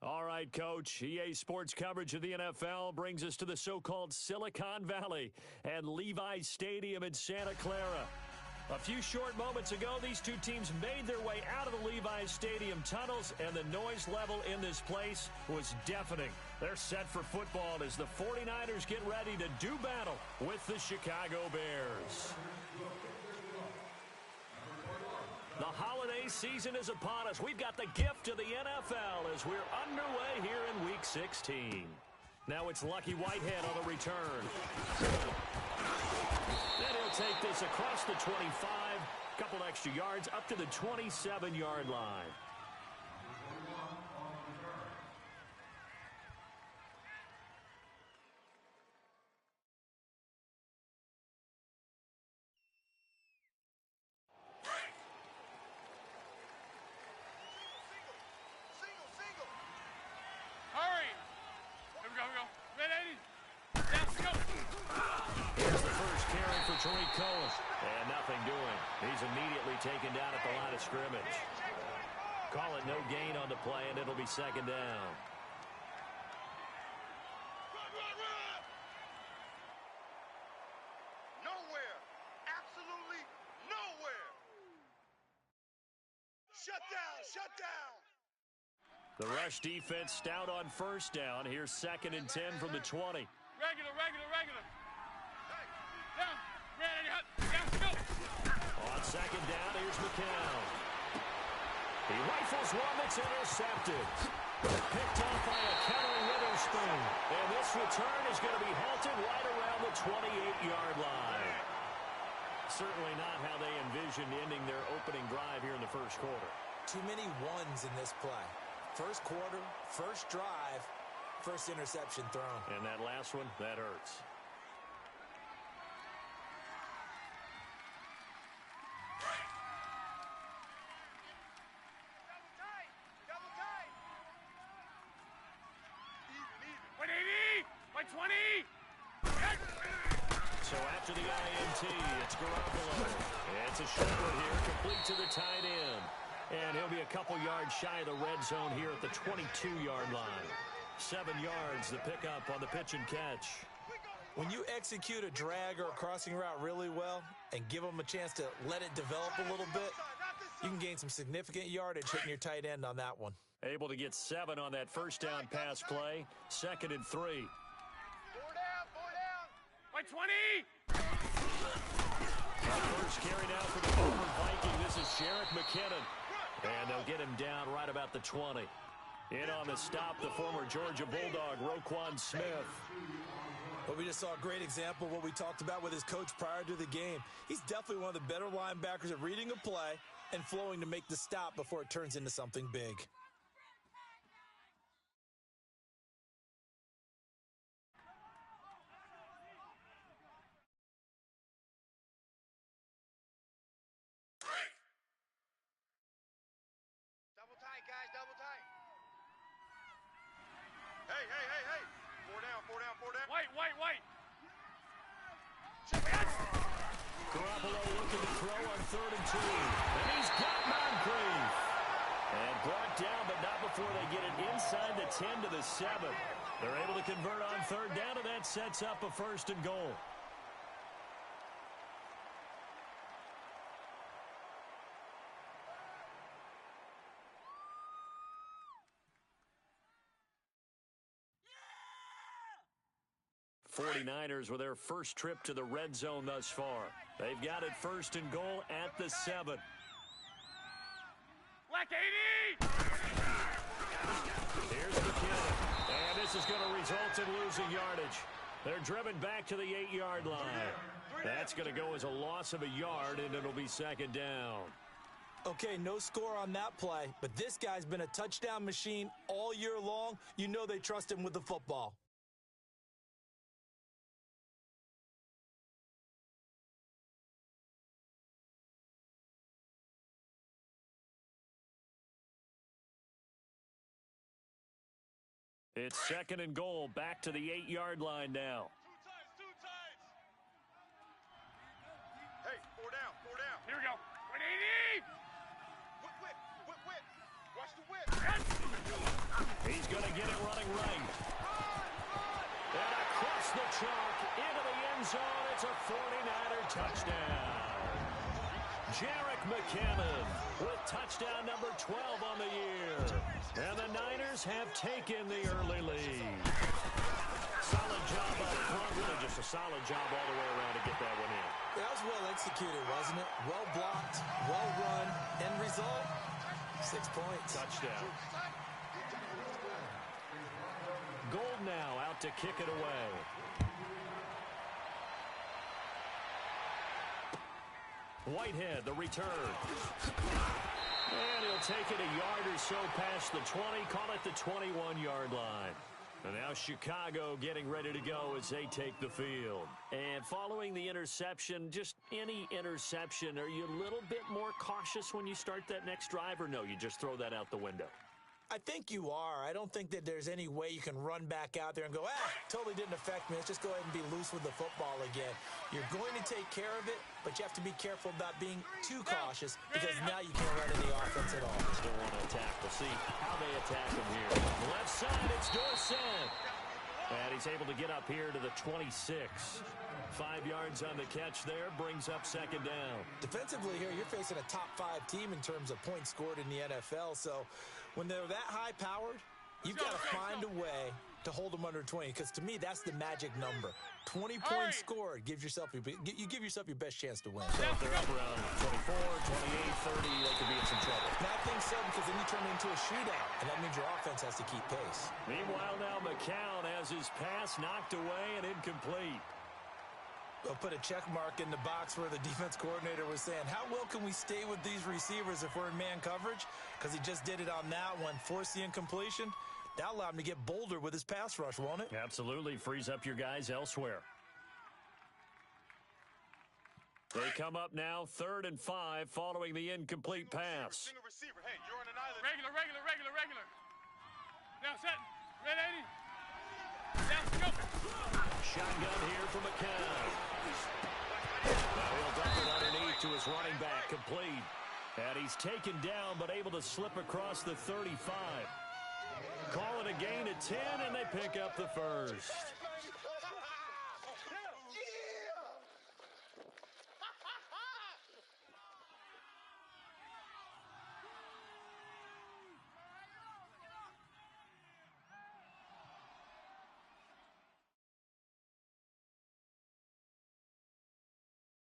All right, Coach. EA Sports coverage of the NFL brings us to the so-called Silicon Valley and Levi's Stadium in Santa Clara. A few short moments ago, these two teams made their way out of the Levi's Stadium tunnels, and the noise level in this place was deafening. They're set for football as the 49ers get ready to do battle with the Chicago Bears. The holiday season is upon us. We've got the gift of the NFL as we're underway here in Week 16. Now it's Lucky Whitehead on the return. Then he'll take this across the 25, couple extra yards up to the 27-yard line. And nothing doing. He's immediately taken down at the line of scrimmage. Call it no gain on the play, and it'll be second down. Nowhere. Absolutely nowhere. Shut down. Shut down. The rush defense stout on first down. Here's 2nd and 10 from the 20. Regular. Down. Ready, go. On second down, here's McCown. He rifles one that's intercepted. Picked off by a Keller Witherspoon. And this return is going to be halted right around the 28-yard line. Certainly not how they envisioned ending their opening drive here in the first quarter. Too many ones in this play. First quarter, first drive, first interception thrown. And that last one, that hurts. So after the INT, it's Garoppolo. It's a short here, complete to the tight end. And he'll be a couple yards shy of the red zone here at the 22-yard line. 7 yards, the pickup on the pitch and catch. When you execute a drag or a crossing route really well and give them a chance to let it develop a little bit, you can gain some significant yardage hitting your tight end on that one. Able to get 7 on that first down pass play. 2nd and 3. 20! First carry now for the former Viking. This is Sherrick McKinnon. And they'll get him down right about the 20. In on the stop, the former Georgia Bulldog, Roquan Smith. But we just saw a great example of what we talked about with his coach prior to the game. He's definitely one of the better linebackers at reading a play and flowing to make the stop before it turns into something big. White. Garoppolo looking to throw on 3rd and 2. And he's got Moncrief. And brought down, but not before they get it inside the 10 to the 7. They're able to convert on 3rd down, and that sets up a 1st and goal. Yeah! 49ers with their first trip to the red zone thus far. They've got it 1st and goal at the 7. Black 80! Here's McKinnon. And this is going to result in losing yardage. They're driven back to the 8-yard line. That's going to go as a loss of a yard, and it'll be 2nd down. Okay, no score on that play, but this guy's been a touchdown machine all year long. You know they trust him with the football. It's 2nd and goal, back to the 8-yard line now. Two times. Hey, 4 down. Here we go. 180! Whip. Watch the whip. He's zone. It's a 49er touchdown. Jarek McCammon with touchdown number 12 on the year. And the Niners have taken the early lead. Solid job up front. Really just a solid job all the way around to get that one in. That was well executed, wasn't it? Well blocked, well run. End result, 6 points. Touchdown. Gold now out to kick it away. Whitehead, the return. And he'll take it a yard or so past the 20, call it the 21-yard line. And now Chicago getting ready to go as they take the field. And following the interception, just any interception, are you a little bit more cautious when you start that next drive, or no, you just throw that out the window? I think you are. I don't think that there's any way you can run back out there and go, totally didn't affect me. Let's just go ahead and be loose with the football again. You're going to take care of it, but you have to be careful about being too cautious because now you can't run any offense at all. Still want to attack. We'll see how they attack him here. Left side, it's Dorsett. And he's able to get up here to the 26. 5 yards on the catch there, brings up second down. Defensively here, you're facing a top-5 team in terms of points scored in the NFL, so when they're that high-powered, you've got to find a way to hold them under 20, because to me, that's the magic number. 20 points scored, you give yourself your best chance to win. So if they're up around 24, 28, 30, they could be in some trouble. And I think so, because then you turn it into a shootout, and that means your offense has to keep pace. Meanwhile, now McCown has his pass knocked away and incomplete. They'll put a check mark in the box where the defense coordinator was saying, how well can we stay with these receivers if we're in man coverage? Because he just did it on that one, forced the incompletion. That'll allow him to get bolder with his pass rush, won't it? Absolutely. Frees up your guys elsewhere. They come up now 3rd and 5 following the incomplete pass. Single receiver. Hey, you're on an island. Regular. Now set. Red 80. Down, go. Shotgun here for McCown. Now he'll dump it underneath to his running back, complete. And he's taken down, but able to slip across the 35. Call it a gain of 10, and they pick up the first.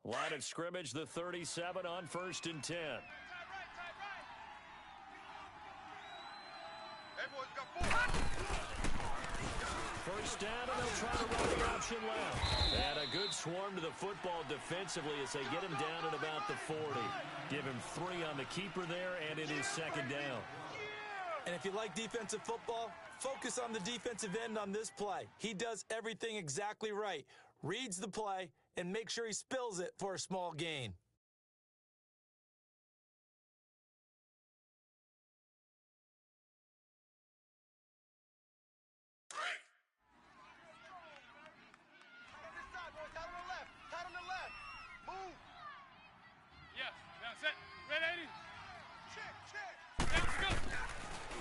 Line of scrimmage, the 37 on 1st and 10. First down, and they'll try to run the option left. And a good swarm to the football defensively as they get him down at about the 40. Give him 3 on the keeper there, and it is second down. And if you like defensive football, focus on the defensive end on this play. He does everything exactly right. Reads the play and make sure he spills it for a small gain.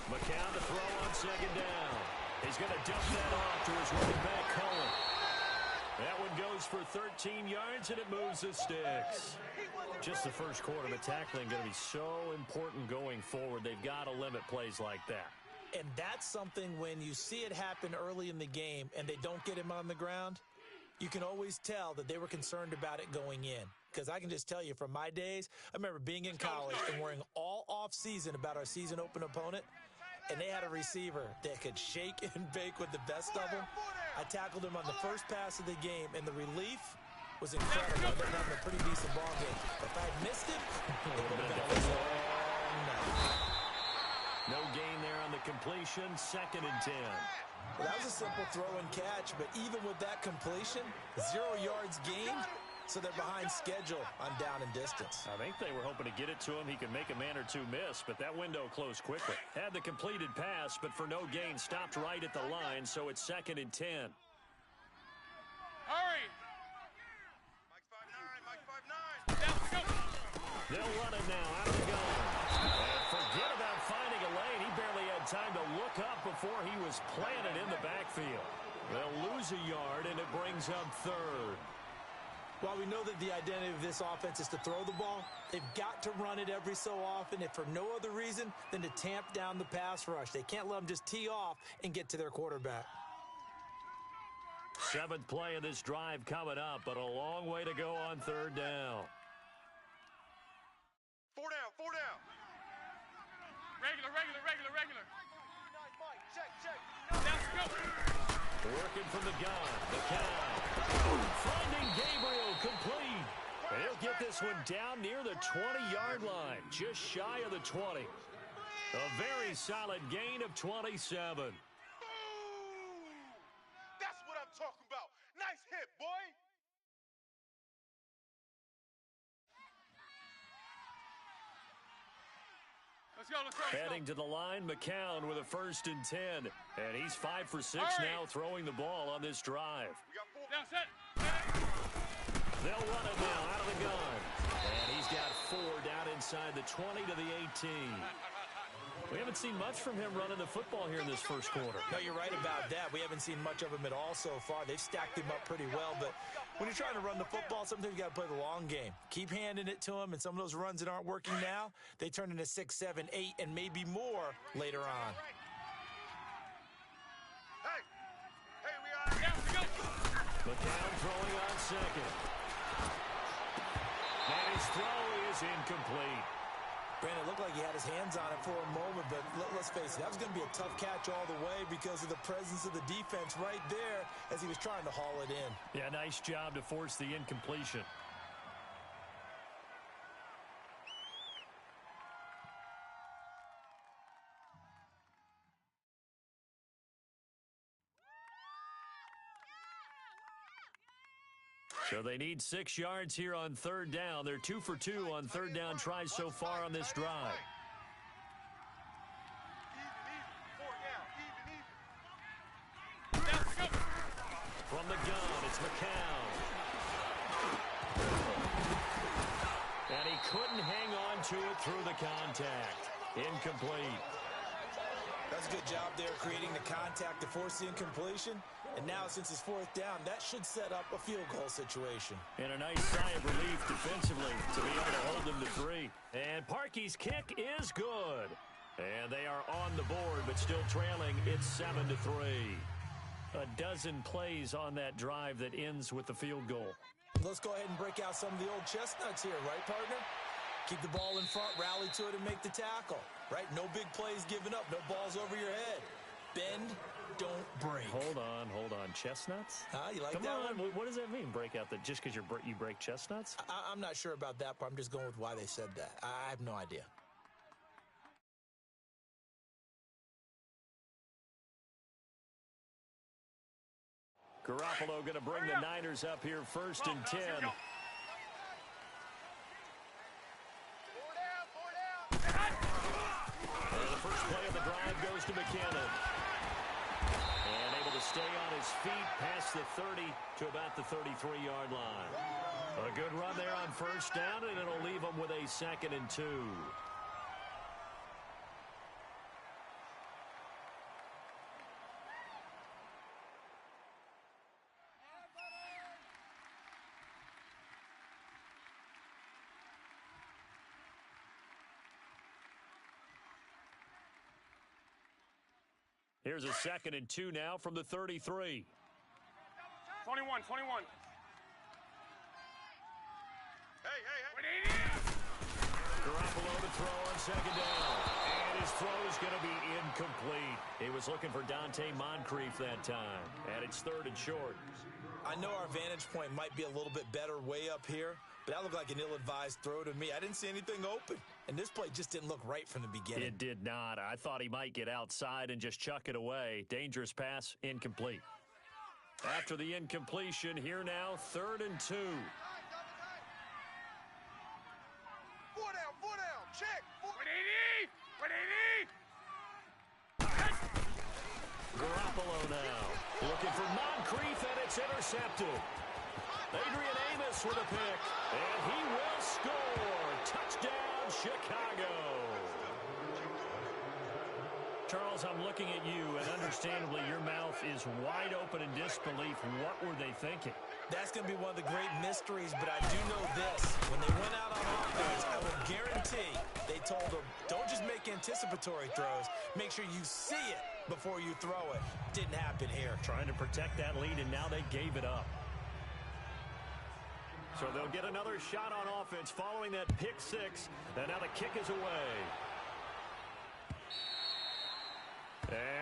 McCown to throw on second down. He's going to dump that off to his running back, Cullen. That one goes for 13 yards, and it moves the sticks. Just the first quarter, but tackling going to be so important going forward. They've got to limit plays like that. And that's something when you see it happen early in the game and they don't get him on the ground, you can always tell that they were concerned about it going in. Because I can just tell you from my days, I remember being in college and worrying all off-season about our season open opponent, and they had a receiver that could shake and bake with the best of them. I tackled him on the first pass of the game, and the relief was incredible. I ended up having a pretty decent ball game. But if I had missed it, it would have been a long night. No gain there on the completion, 2nd and 10. Well, that was a simple throw and catch, but even with that completion, 0 yards gained, so they're behind schedule on down and distance. I think they were hoping to get it to him. He could make a man or two miss, but that window closed quickly. Had the completed pass, but for no gain, stopped right at the line, so it's 2nd and 10. Hurry! Mike 5'9", Down, go. They'll run it now, out of the gun. And forget about finding a lane. He barely had time to look up before he was planted in the backfield. They'll lose a yard, and it brings up 3rd. While we know that the identity of this offense is to throw the ball, they've got to run it every so often, if for no other reason than to tamp down the pass rush. They can't let them just tee off and get to their quarterback. Seventh play of this drive coming up, but a long way to go on third down. Four down, four down. Regular. Down, go. Working from the gun, McCown. Finding Gabriel complete. He'll get this one down near the 20-yard line, just shy of the 20. A very solid gain of 27. That's what I'm talking about. Nice hit, boy. Let's go. Heading to the line, McCown with a 1st and 10. And he's 5 for 6 now throwing the ball on this drive. We got 4. Down, set. They'll run it now out of the gun. And he's got 4 down inside the 20 to the 18. We haven't seen much from him running the football here in this first quarter. No, you're right about that. We haven't seen much of him at all so far. They've stacked him up pretty well, but when you're trying to run the football, sometimes you got to play the long game. Keep handing it to him, and some of those runs that aren't working now, they turn into 6, 7, 8, and maybe more later on. Hey, we are. Down, go. McCown throwing on second. And his throw is incomplete. Brandon, it looked like he had his hands on it for a moment, but let's face it, that was going to be a tough catch all the way because of the presence of the defense right there as he was trying to haul it in. Yeah, nice job to force the incompletion. So they need 6 yards here on third down. They're 2 for 2 on third down tries so far on this drive. Even. 4 down, even. Down, go. From the gun, it's McCown. And he couldn't hang on to it through the contact. Incomplete. That's a good job there creating the contact to force the incompletion. And now, since it's 4th down, that should set up a field goal situation. And a nice sigh of relief defensively to be able to hold them to 3. And Parkey's kick is good. And they are on the board, but still trailing. It's 7 to 3. A dozen plays on that drive that ends with the field goal. Let's go ahead and break out some of the old chestnuts here, right, partner? Keep the ball in front, rally to it, and make the tackle, right? No big plays given up, no balls over your head. Bend, don't break. Hold on. Chestnuts? You like Come that on. one? What does that mean, break out? That just because you break chestnuts? I'm not sure about that, but I'm just going with why they said that. I have no idea. Garoppolo going to bring the Niners up here 1st and 10. Four down. And the first play of the drive goes to McKinnon. And able to stay on his feet past the 30 to about the 33-yard line. A good run there on 1st down, and it'll leave them with a 2nd and 2. Here's a 2nd and 2 now from the 33. 21. Hey. Garoppolo to throw on 2nd down. And his throw is going to be incomplete. He was looking for Dante Moncrief that time. And it's 3rd and short. I know our vantage point might be a little bit better way up here, but that looked like an ill-advised throw to me. I didn't see anything open, and this play just didn't look right from the beginning. It did not. I thought he might get outside and just chuck it away. Dangerous pass, incomplete. After the incompletion, here now, 3rd and 2. 4 down. Check. 180. Garoppolo now, looking for Moncrief, and it's intercepted. Adrian Amos with a pick, and he will score. Touchdown, Chicago. Charles, I'm looking at you, and understandably, your mouth is wide open in disbelief. What were they thinking? That's going to be one of the great mysteries, but I do know this. When they went out on offense, I will guarantee they told them, don't just make anticipatory throws. Make sure you see it before you throw it. Didn't happen here. Trying to protect that lead, and now they gave it up. So they'll get another shot on offense following that pick six, and now the kick is away.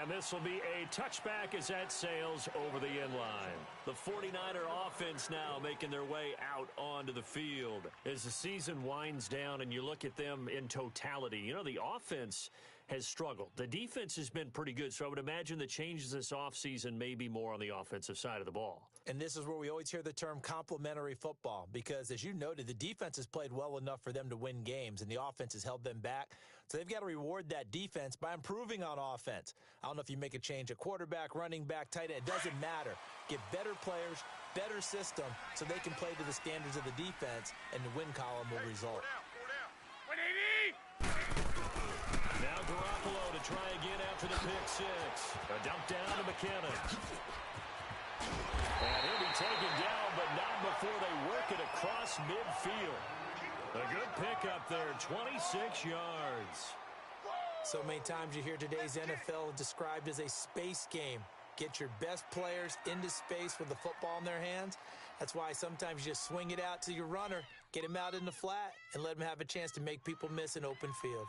And this will be a touchback as that sails over the end line. The 49er offense now making their way out onto the field. As the season winds down and you look at them in totality, you know, the offense has struggled. The defense has been pretty good, so I would imagine the changes this offseason may be more on the offensive side of the ball. And this is where we always hear the term complementary football because, as you noted, the defense has played well enough for them to win games, and the offense has held them back. So they've got to reward that defense by improving on offense. I don't know if you make a change at quarterback, running back, tight end. It doesn't matter. Get better players, better system, so they can play to the standards of the defense, and the win column will result. 180! Now Garoppolo to try again after the pick six. A dump down to McKinnon. And he'll be taken down, but not before they work it across midfield. A good pickup there, 26 yards. So many times you hear today's NFL described as a space game. Get your best players into space with the football in their hands. That's why sometimes you just swing it out to your runner, get him out in the flat, and let him have a chance to make people miss an open field.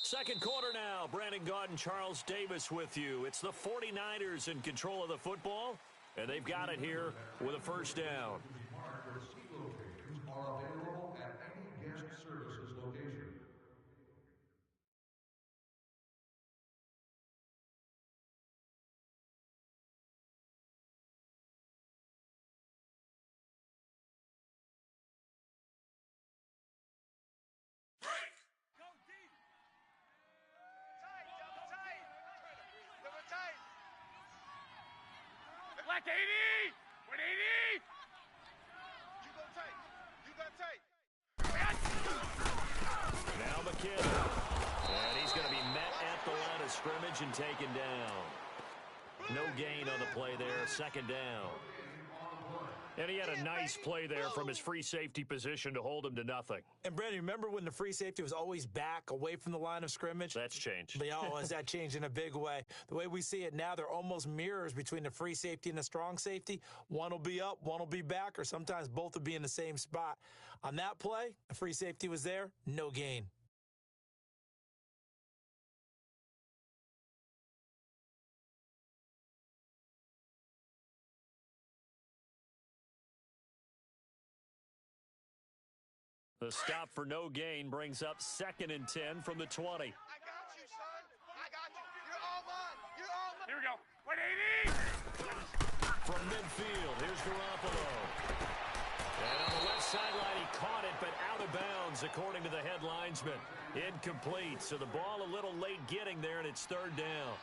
Second quarter now. Brandon Gaudin, Charles Davis with you. It's the 49ers in control of the football, and they've got it here with a first down. Are available at any guest services location. Black 80! 180! You go tight. You got tight. Now McKinnon. And he's going to be met at the line of scrimmage and taken down. No gain on the play there. Second down. And he had a nice play there from his free safety position to hold him to nothing. And, Brandon, remember when the free safety was always back away from the line of scrimmage? That's changed. But, has that changed in a big way? The way we see it now, they're almost mirrors between the free safety and the strong safety. One will be up, one will be back, or sometimes both will be in the same spot. On that play, the free safety was there, no gain. The stop for no gain brings up 2nd and 10 from the 20. I got you, son. I got you. You're all mine. You're all mine. Here we go. 180! From midfield, here's Garoppolo. And on the left sideline, he caught it, but out of bounds, according to the head linesman. Incomplete, so the ball a little late getting there, and it's third down.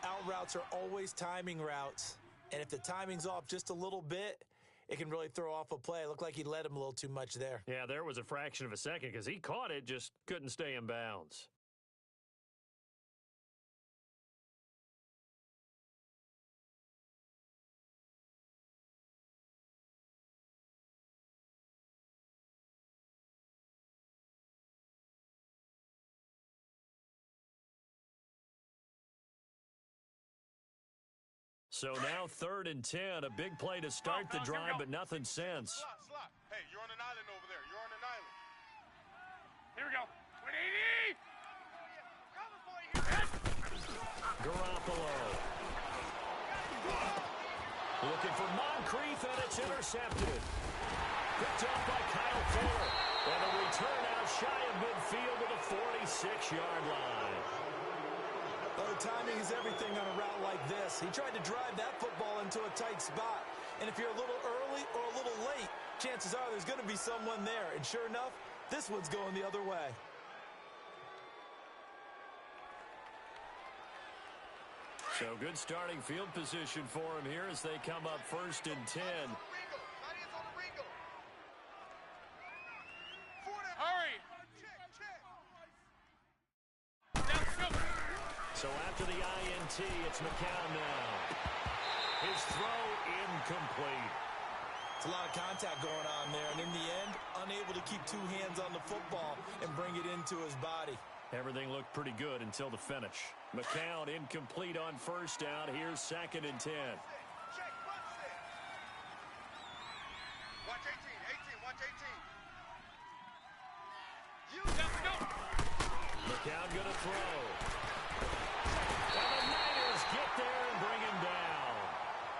Out routes are always timing routes, and if the timing's off just a little bit, it can really throw off a play. It looked like he led him a little too much there. Yeah, there was a fraction of a second because he caught it, just couldn't stay in bounds. So now 3rd and 10, a big play to start the drive, but nothing since. Slot. Hey, you're on an island over there. You're on an island. Here we go. 180! Garoppolo. Looking for Moncrief, and it's intercepted. Picked up by Kyle Fuller. And a return out shy of midfield to the 46-yard line. Well, the timing is everything on a route like this. He tried to drive that football into a tight spot. And if you're a little early or a little late, chances are there's going to be someone there. And sure enough, this one's going the other way. So good starting field position for him here as they come up 1st and 10. Hurry! Check, check. Let's go! So after the INT, it's McCown now. His throw incomplete. It's a lot of contact going on there, and in the end, unable to keep two hands on the football and bring it into his body. Everything looked pretty good until the finish. McCown incomplete on first down. Here's 2nd and 10. Watch 18, watch 18. You got to go. McCown going to throw. And the Niners get there and bring him down.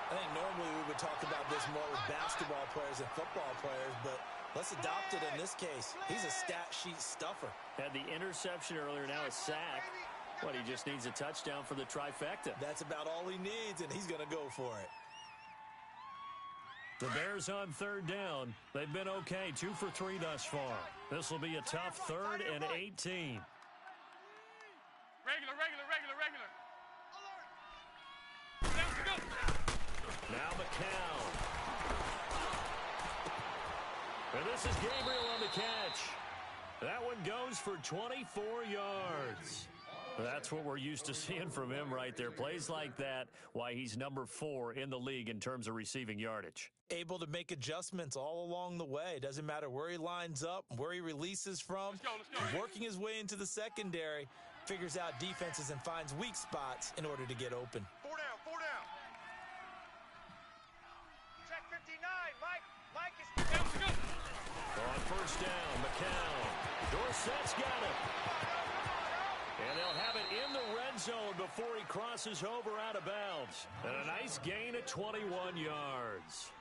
I think normally we would talk about this more with basketball players and football players, but let's adopt it in this case. He's a stat sheet stuffer. Had the interception earlier, now a sack. What, he just needs a touchdown for the trifecta. That's about all he needs, and he's going to go for it. The Bears on 3rd down. They've been okay, 2 for 3 thus far. This will be a tough 3rd and 18. Regular. Down to go. Now McCown. And this is Gabriel on the catch. That one goes for 24 yards. That's what we're used to seeing from him right there. Plays like that, why he's number 4 in the league in terms of receiving yardage. Able to make adjustments all along the way. Doesn't matter where he lines up, where he releases from. Let's go. Working his way into the secondary, figures out defenses and finds weak spots in order to get open. 4 down. Check 59, Mike is Down to go. On first down, McCown. Dorsett's got it. And they'll have it in the red zone before he crosses over out of bounds. And a nice gain of 21 yards.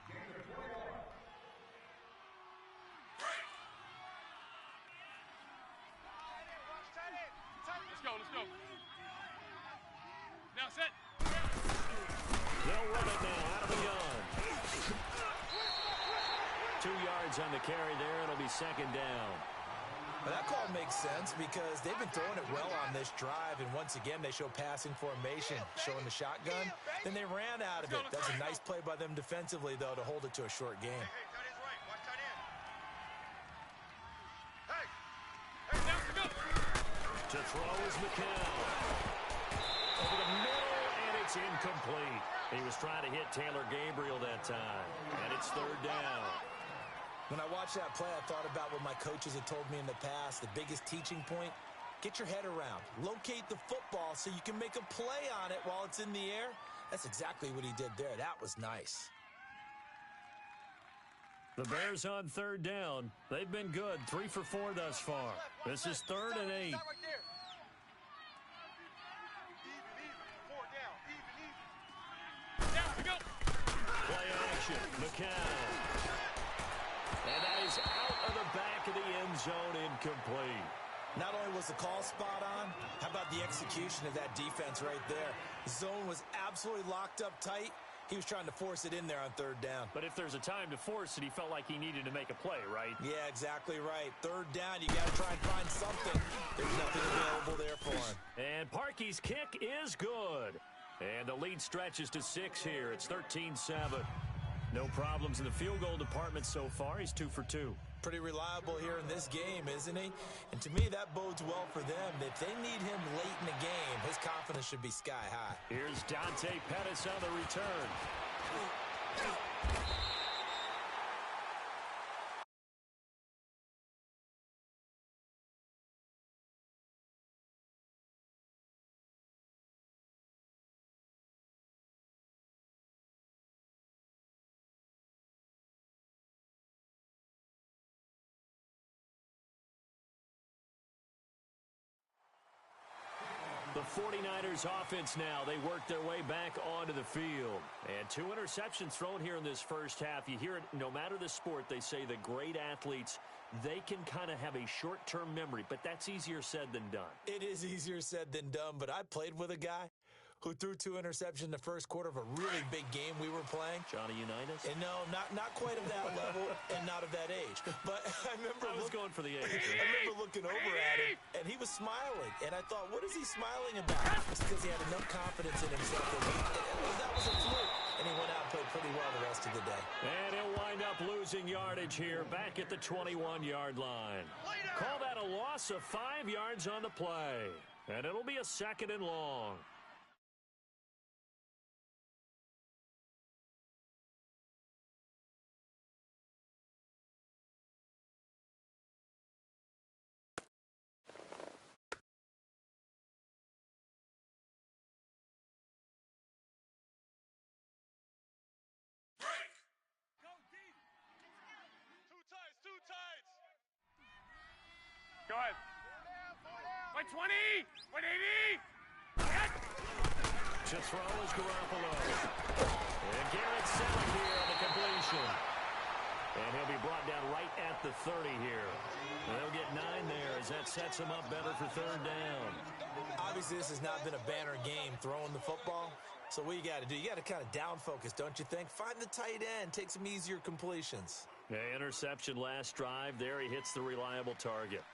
Let's go. Now set. They'll run it now out of the gun. 2 yards on the carry there. It'll be 2nd down. But that call makes sense because they've been throwing it well on this drive, and once again they show passing formation, showing the shotgun. Then they ran out of it. That's a nice play by them defensively, though, to hold it to a short game. Hey, tight end's right. Watch tight end. Hey, Down to go. To throw is McCown. Over the middle, and it's incomplete. He was trying to hit Taylor Gabriel that time, and it's 3rd down. When I watched that play, I thought about what my coaches had told me in the past. The biggest teaching point, get your head around. Locate the football so you can make a play on it while it's in the air. That's exactly what he did there. That was nice. The Bears on 3rd down. They've been good, 3 for 4 thus far. This is 3rd and 8. stop right there. Even. 4 down. Even. Down to go. Play action, McCown. And that is out of the back of the end zone, incomplete. Not only was the call spot on, how about the execution of that defense right there? The zone was absolutely locked up tight. He was trying to force it in there on 3rd down. But if there's a time to force it, he felt like he needed to make a play, right? Yeah, exactly right. 3rd down, you got to try and find something. There's nothing available there for him. And Parkey's kick is good. And the lead stretches to 6 here. It's 13-7. No problems in the field goal department so far. He's 2 for 2. Pretty reliable here in this game, isn't he? And to me, that bodes well for them. If they need him late in the game, his confidence should be sky high. Here's Dante Pettis on the return. The 49ers offense now, they work their way back onto the field. And 2 interceptions thrown here in this first half. You hear it, no matter the sport, they say the great athletes, they can kind of have a short-term memory, but that's easier said than done. It is easier said than done, but I played with a guy who threw 2 interceptions in the first quarter of a really big game we were playing. Johnny Unitas? And no, not quite of that level and not of that age. But I was going for the age. I remember looking over at him, and he was smiling. And I thought, what is he smiling about? It's because he had enough confidence in himself that was a fluke. And he went out and played pretty well the rest of the day. And he'll wind up losing yardage here back at the 21-yard line. Call that a loss of 5 yards on the play. And it'll be a 2nd and long. Two tights. Go ahead. Wait 20. Wait 80. To throw is Garoppolo. And Garrett Selleck here on the completion. And he'll be brought down right at the 30 here. And they'll get 9 there as that sets him up better for 3rd down. Obviously, this has not been a banner game throwing the football. So what you got to do, you got to kind of down focus, don't you think? Find the tight end, take some easier completions. Yeah, interception last drive. There he hits the reliable target.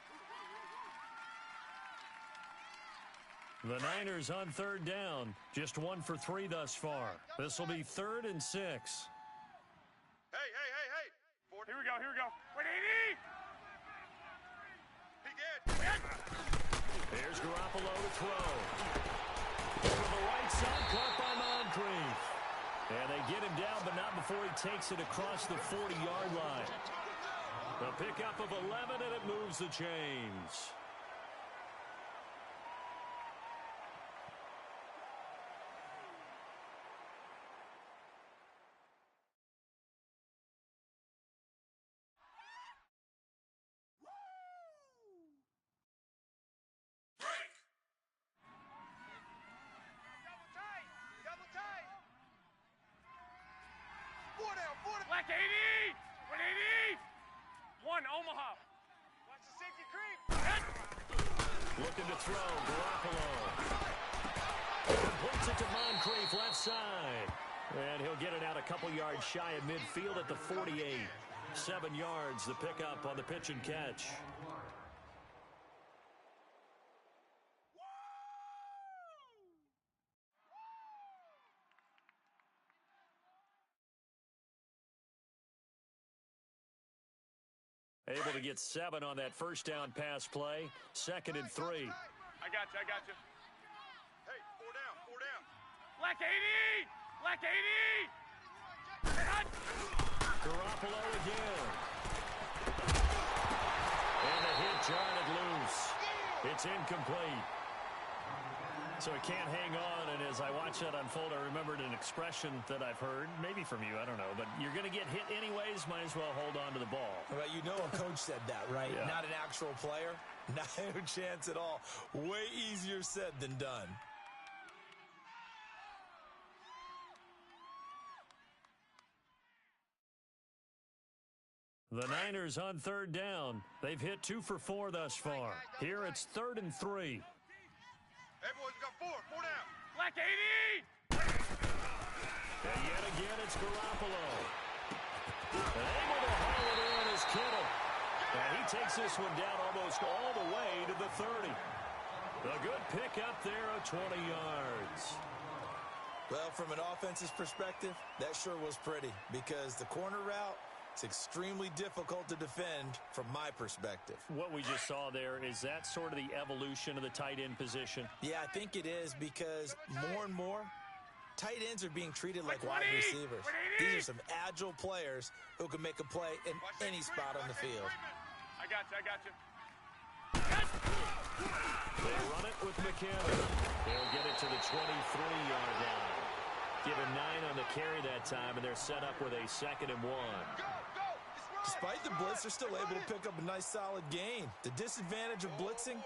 The Niners on 3rd down. Just 1 for 3 thus far. This will be 3rd and 6. Hey. Here we go. Wait 80. He did. Here's Garoppolo to throw. Over the right side, caught by Moncrief. And they get him down, but not before he takes it across the 40-yard line. The pickup of 11, and it moves the chains. Black 80. 180. 1 Omaha. Watch the safety creep. Looking to throw, Garoppolo. Completes it to Moncrief, left side. And he'll get it out a couple yards shy of midfield at the 48. 7 yards, the pickup on the pitch and catch. Able to get 7 on that first down pass play. 2nd and 3. I got you. Hey, 4 down. Black 80. Black 80. Garoppolo again. And the hit jarred loose. It's incomplete. So he can't hang on, and as I watch that unfold, I remembered an expression that I've heard, maybe from you, I don't know, but you're going to get hit anyways, might as well hold on to the ball. Well, you know a coach said that, right? Yeah. Not an actual player. No chance at all. Way easier said than done. The Niners on 3rd down. They've hit 2 for 4 thus far. Here it's 3rd and 3. Hey, boys, we got 4 down. Black 80. And yet again, it's Garoppolo. And able to haul it in is Kittle. And he takes this one down almost all the way to the 30. A good pickup there of 20 yards. Well, from an offense's perspective, that sure was pretty because the corner route, it's extremely difficult to defend from my perspective. What we just saw there, is that sort of the evolution of the tight end position? Yeah, I think it is because more and more, tight ends are being treated like wide receivers. These are some agile players who can make a play in any spot on the field. I got you. They run it with McKinnon. They'll get it to the 23-yard line. Give him 9 on the carry that time, and they're set up with a 2nd and 1. Despite the blitz, they're still able to pick up a nice solid gain. The disadvantage of blitzing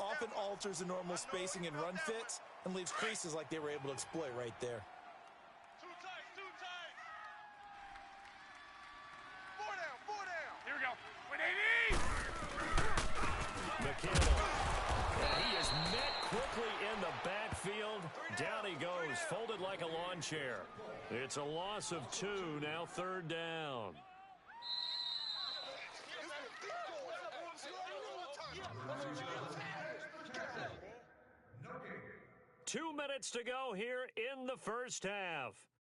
often alters the normal spacing and run fits and leaves creases like they were able to exploit right there. Too tight. 4 down. Here we go. 180. McKinnon. And he is met quickly in the backfield. Down he goes, folded like a lawn chair. It's a loss of 2, now 3rd down. No game. 2 minutes to go here in the first half.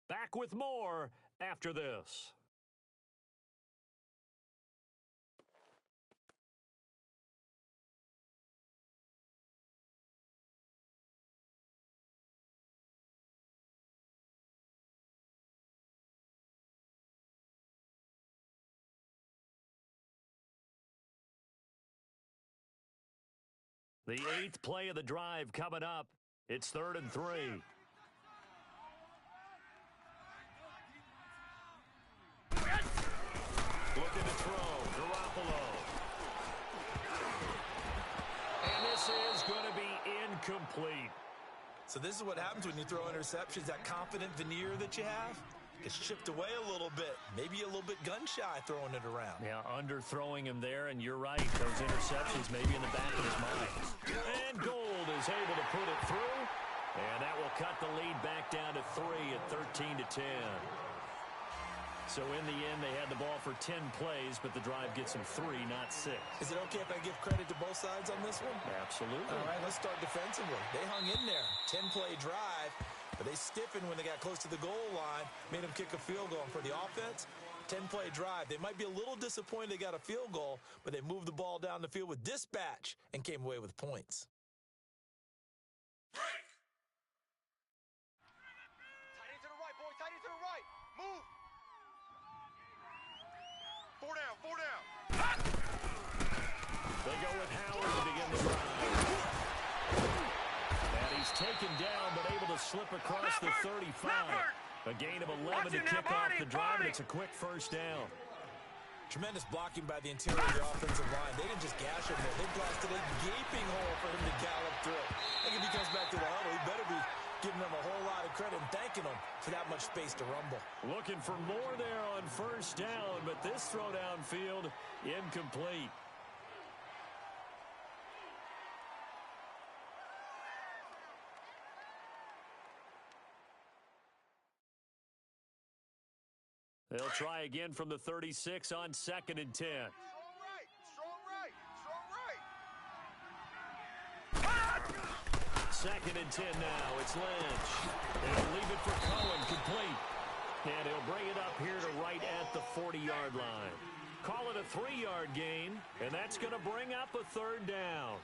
Back with more after this. The 8th play of the drive coming up. It's 3rd and 3. Looking to throw. Garoppolo. And this is going to be incomplete. So this is what happens when you throw interceptions. That confident veneer that you have gets chipped away a little bit. Maybe a little bit gun-shy throwing it around. Yeah, underthrowing him there, and you're right. Those interceptions maybe in the back of his mind. And Gold is able to put it through. And that will cut the lead back down to 3 at 13-10. So in the end, they had the ball for 10 plays, but the drive gets them 3, not 6. Is it okay if I give credit to both sides on this one? Absolutely. All right, let's start defensively. They hung in there. 10-play drive, but they stiffened when they got close to the goal line, made them kick a field goal. And for the offense, 10-play drive. They might be a little disappointed they got a field goal, but they moved the ball down the field with dispatch and came away with points. Tight end to the right, boys. Tight end to the right. Move. 4 down, 4 down. They go with Howard to begin the drive. And he's taken down, but able to slip across the 35. A gain of 11 to kick off the drive, and it's a quick first down. Tremendous blocking by the interior of the offensive line. They didn't just gash him there. They blasted a gaping hole for him to gallop through. I think if he comes back to the huddle, he better be giving them a whole lot of credit and thanking them for that much space to rumble. Looking for more there on first down, but this throw downfield incomplete. They'll try again from the 36 on 2nd and 10. Strong right, strong right, strong right. 2nd and 10 now. It's Lynch. They'll leave it for Cohen, complete. And he'll bring it up here to right at the 40-yard line. Call it a 3-yard gain, and that's going to bring up a 3rd down.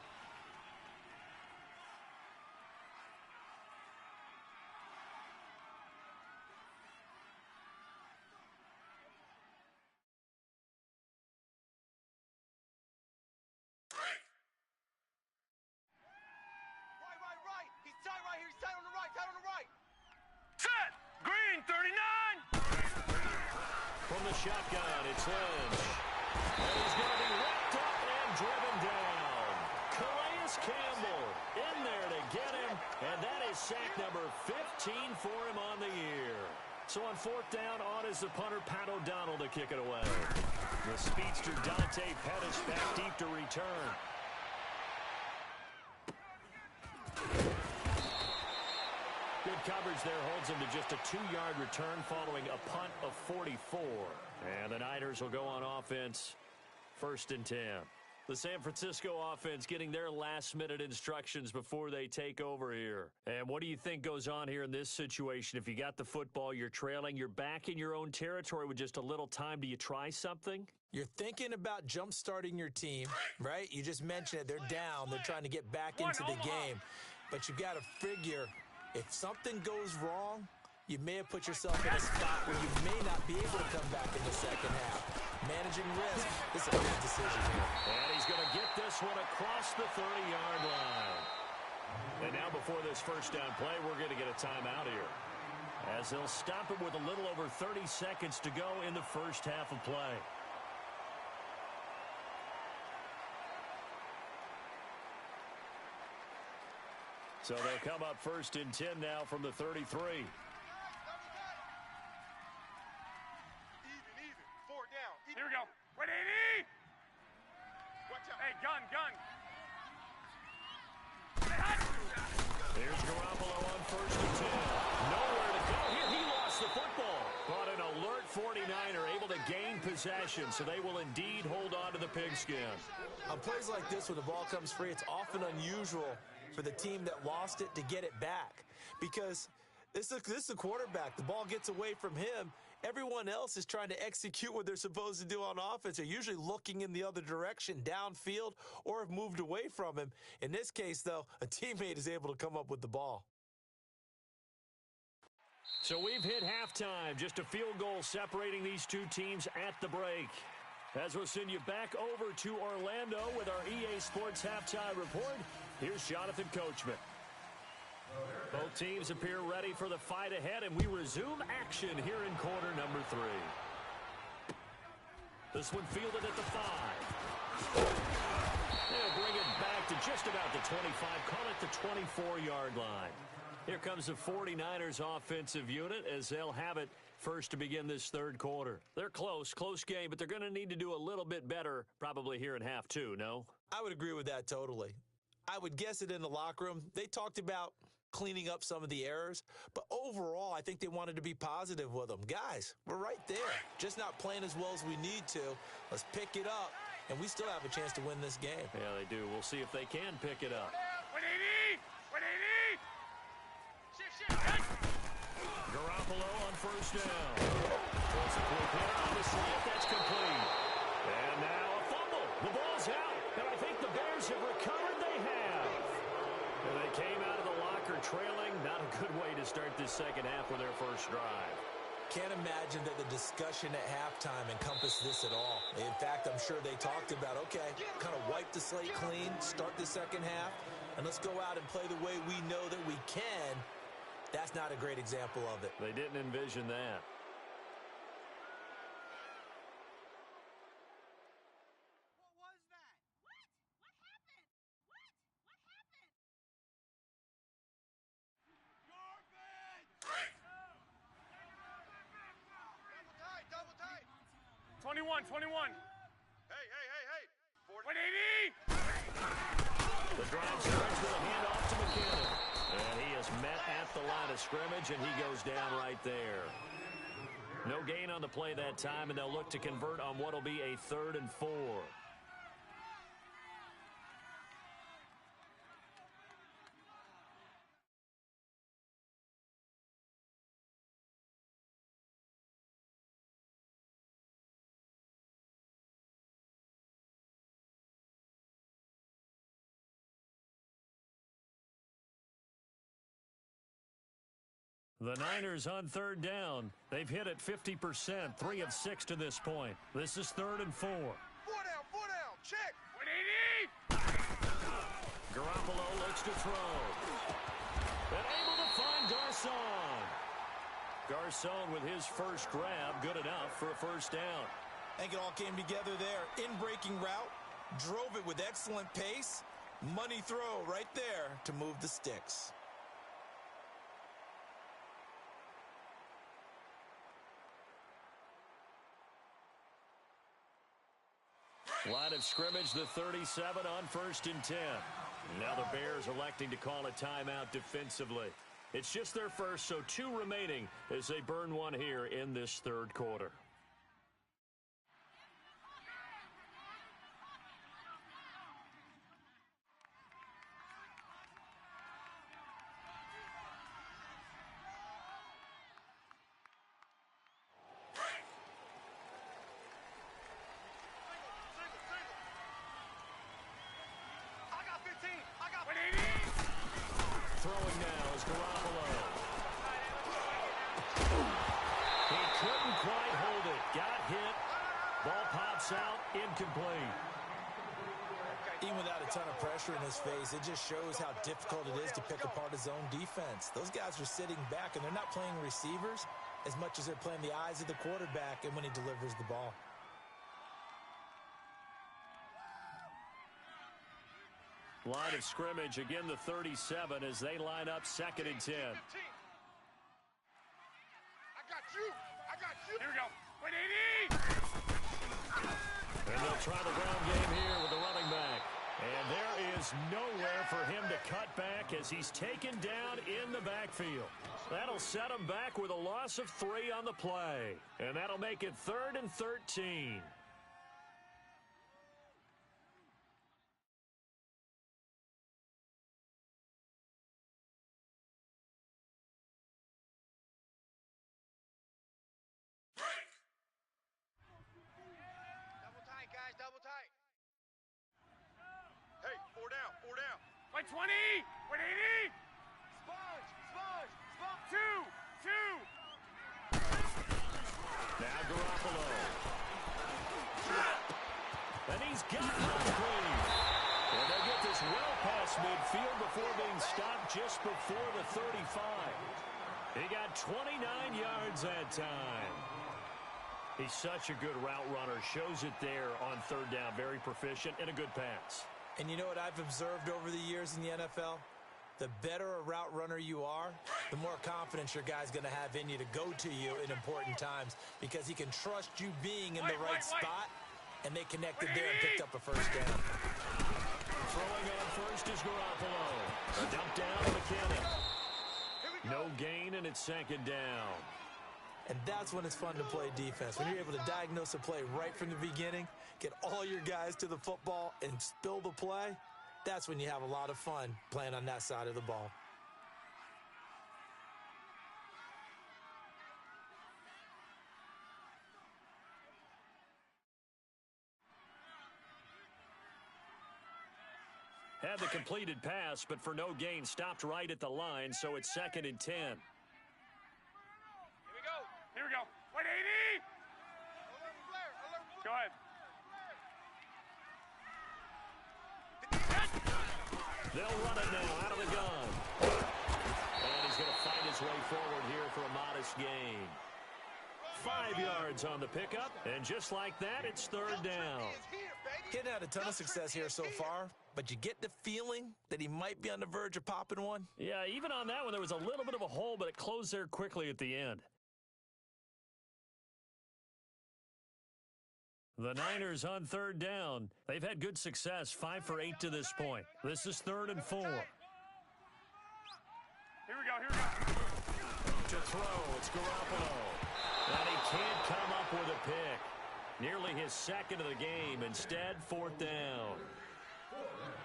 Right. He's tight right here. He's tight on the right. Tight on the right. Set! Green, 39! From the shotgun, it's Lynch. And he's going to be ripped up and driven down. Calais Campbell in there to get him, and that is sack number 15 for him on the year. So on 4th down, on is the punter, Pat O'Donnell, to kick it away. The speedster Dante Pettis back deep to return. Good coverage there holds him to just a 2-yard return following a punt of 44. And the Niners will go on offense, 1st and 10. The San Francisco offense getting their last-minute instructions before they take over here. And what do you think goes on here in this situation? If you got the football, you're trailing, you're back in your own territory with just a little time. Do you try something? You're thinking about jump-starting your team, right? You just mentioned it. They're down. They're trying to get back into the game. But you've got to figure, if something goes wrong, you may have put yourself in a spot where you may not be able to come back in the second half. Managing risk is a big decision here. And he's going to get this one across the 30-yard line. And now before this first down play, we're going to get a timeout here, as they'll stop it with a little over 30 seconds to go in the first half of play. So they'll come up 1st and 10 now from the 33. Even. 4 down. Even. Here we go. 180! Watch out. Hey, gun. Here's Garoppolo on 1st and 10. Nowhere to go here. He lost the football. But an alert 49er able to gain possession, so they will indeed hold on to the pigskin. On plays like this, when the ball comes free, it's often unusual for the team that lost it to get it back, because this is the quarterback. The ball gets away from him. Everyone else is trying to execute what they're supposed to do on offense. They're usually looking in the other direction, downfield, or have moved away from him. In this case, though, a teammate is able to come up with the ball. So we've hit halftime. Just a field goal separating these two teams at the break. As we'll send you back over to Orlando with our EA Sports Halftime Report Here's Jonathan Coachman. Both teams appear ready for the fight ahead, and we resume action here in quarter number 3. This one fielded at the 5. They'll bring it back to just about the 25, call it the 24-yard line. Here comes the 49ers offensive unit as they'll have it first to begin this third quarter. They're close game, but they're going to need to do a little bit better probably here in half 2, no? I would agree with that totally. I would guess it in the locker room. They talked about cleaning up some of the errors, but overall, I think they wanted to be positive with them. Guys, we're right there, just not playing as well as we need to. Let's pick it up, and we still have a chance to win this game. Yeah, they do. We'll see if they can pick it up. Garoppolo on first down. Throws a quick hitter on the slant. That's complete. And now a fumble. The ball's out. And I think the Bears have recovered. They have. And they came out of the locker trailing. Not a good way to start this second half with their first drive. Can't imagine that the discussion at halftime encompassed this at all. In fact, I'm sure they talked about, okay, kind of wipe the slate clean, start the second half, and let's go out and play the way we know that we can. That's not a great example of it. They didn't envision that. What was that? What? What happened? What? What happened? Garbage! Double tight. 21. Hey. 180! The drive starts with a handoff to McKinnon. And he is met at the line of scrimmage, and he goes down right there. No gain on the play that time, and they'll look to convert on what will be a 3rd and 4. The Niners on 3rd down. They've hit it 50%, 3 of 6 to this point. This is 3rd and 4. 4 down, check. 180! Garoppolo looks to throw. And able to find Garcon. Garcon with his first grab, good enough for a first down. I think it all came together there. In-breaking route, drove it with excellent pace. Money throw right there to move the sticks. Line of scrimmage, the 37 on 1st and 10. Now the Bears electing to call a timeout defensively. It's just their first, so 2 remaining as they burn one here in this 3rd quarter. Throwing now is Garoppolo. He couldn't quite hold it. Got hit. Ball pops out. Incomplete. Even without a ton of pressure in his face, it just shows how difficult it is to pick apart his own defense. Those guys are sitting back, and they're not playing receivers as much as they're playing the eyes of the quarterback and when he delivers the ball. Line of scrimmage, again the 37 as they line up 2nd and 10. I got you. Here we go. 180! And they'll try the ground game here with the running back. And there is nowhere for him to cut back as he's taken down in the backfield. That'll set him back with a loss of 3 on the play. And that'll make it 3rd and 13. Double tight. Hey, 4 down. 120! 180! Sponge. 2! Now Garoppolo. And he's got one clean. And they'll get this well past midfield. before the 35. He got 29 yards that time. He's such a good route runner. Shows it there on third down. Very proficient and a good pass. And you know what I've observed over the years in the NFL? The better a route runner you are, the more confidence your guy's going to have in you to go to you in important times because he can trust you being in the right spot, and they connected there and picked up a first down. Throwing on first is Garoppolo. A dump down to McKinnon. No gain, and it's second down. And that's when it's fun to play defense. When you're able to diagnose a play right from the beginning, get all your guys to the football, and spill the play, that's when you have a lot of fun playing on that side of the ball. Had the completed pass, but for no gain, stopped right at the line, so it's 2nd and 10. Here we go. 180. Go ahead. They'll run it now out of the gun. And he's going to fight his way forward here for a modest gain. 5 yards on the pickup, and just like that, it's third down. He's had a ton of success here so far, but you get the feeling that he might be on the verge of popping one. Yeah, even on that one, there was a little bit of a hole, but it closed there quickly at the end. The Niners on third down. They've had good success, 5 for 8 to this point. This is 3rd and 4. Here we go. To throw, it's Garoppolo. And he can't come up with a pick. Nearly his second of the game. Instead, 4th down.